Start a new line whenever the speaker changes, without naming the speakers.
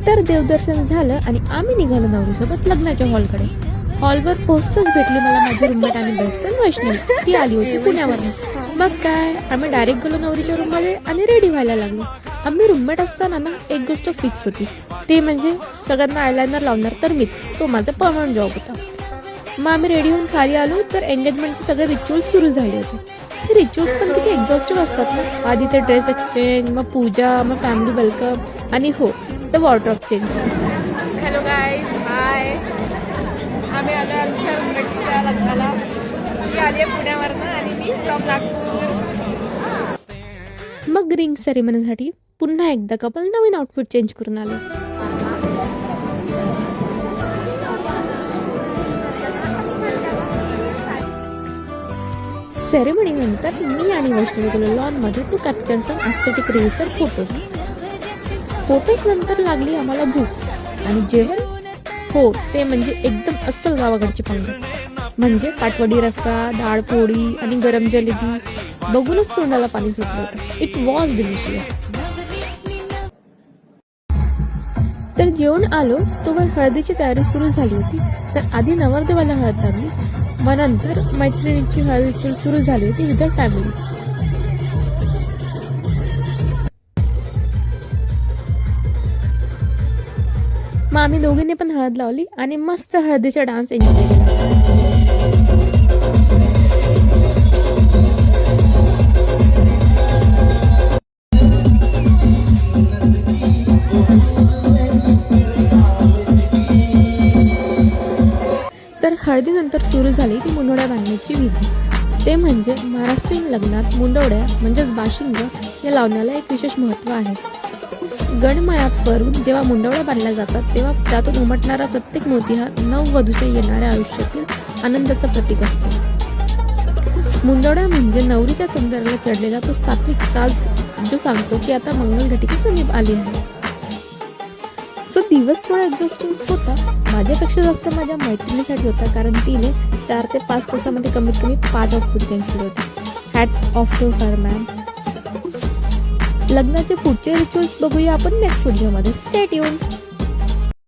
तर देवदर्शन झालं आणि आम्ही निघालो नवरीसोबत लग्नाच्या हॉलकडे. हॉलवर पोहोचताच भेटली मला माझी रूममेट आणि बेस्ट फ्रेंड वैष्णवी. ती आली होती पुण्यावरून. मग काय, आम्ही डायरेक्ट गेलो नवरीच्या रूममध्ये आणि रेडी व्हायला लागलो. आम्ही रूममेट असताना ना एक गोष्ट फिक्स होती, ते म्हणजे सगळ्यांना आयलायनर लावणार तर मीच. तो माझा परमनंट जॉब होता. मग आम्ही रेडी होऊन खाली आलो तर एंगेजमेंटचे सगळे रिच्युअल्स सुरू झाले होते. हे रिच्युअल्स पण किती एक्झॉस्टिव्ह असतात ना. आधी ते ड्रेस एक्सचेंज, मग पूजा, मग फॅमिली वेलकम आणि हो the wardrobe change.
Hello guys, hi. आम्ही आलो आमच्या रूममेटच्या लग्नाला. ती आली आहे पुण्यावरनं आणि मी फ्रॉम नागपूर.
मग रिंग सेरेमनीसाठी पुन्हा एकदा कपल नवीन आउटफिट चेंज करून आले. सेरेमनी नंतर मी आणि वैष्णवी गेलो लॉन मध्ये to capture some aesthetic reels और फोटोज नंतर लागली आम्हाला भूक आणि जेवण. हो, ते म्हणजे एकदम अस्सल गावाकडची पंगत. म्हणजे पाटवडी रस्सा, डाळ पोळी आणि गरम जलेबी बघूनच तोंडाला पाणी सुटलं होतं. It was delicious. तर जेवण आलो तोवर हळदीची तयारी सुरू झाली होती. तर आधी नवरदेवाला हळद लागली, मग नंतर मैत्रिणीची हळद सुरू झाली होती विथ द फॅमिली. मग आम्ही दोघींनी पण हळद लावली आणि मस्त हळदीचा डान्स एन्जॉय केला. तर हळदीनंतर सुरू झाली ती मुंडवड्या बांधण्याची विधी. ते म्हणजे महाराष्ट्रीयन लग्नात मुंडवड्या म्हणजेच बाशिंग या लावण्याला एक विशेष महत्त्व आहे. गणमयावरून जेव्हा मुंडवड्या बांधल्या जातात तेव्हा त्यातून उमटणारा प्रत्येक मोती हा नववधूच्या येणाऱ्या आयुष्यातील आनंदाचं प्रतीक असतो. मुंडवड्या म्हणजे नवरीच्या चंद्राला चढलेला तो सात्विक साज जो सांगतो की आता मंगलघटिका समीप आली आहे. सो दिवस थोडा एक्झॉस्टिंग होता. माझ्यापेक्षा जास्त माझ्या मैत्रिणीसाठी होता, कारण तिने 4 ते 5 तासामध्ये कमीत कमी 5 आउटफिट चेंज केले होते. Hats off to her man. लग्नाचे पुढचे रिच्युअल्स बघूया आपण नेक्स्ट व्हिडिओमध्ये. Stay tuned.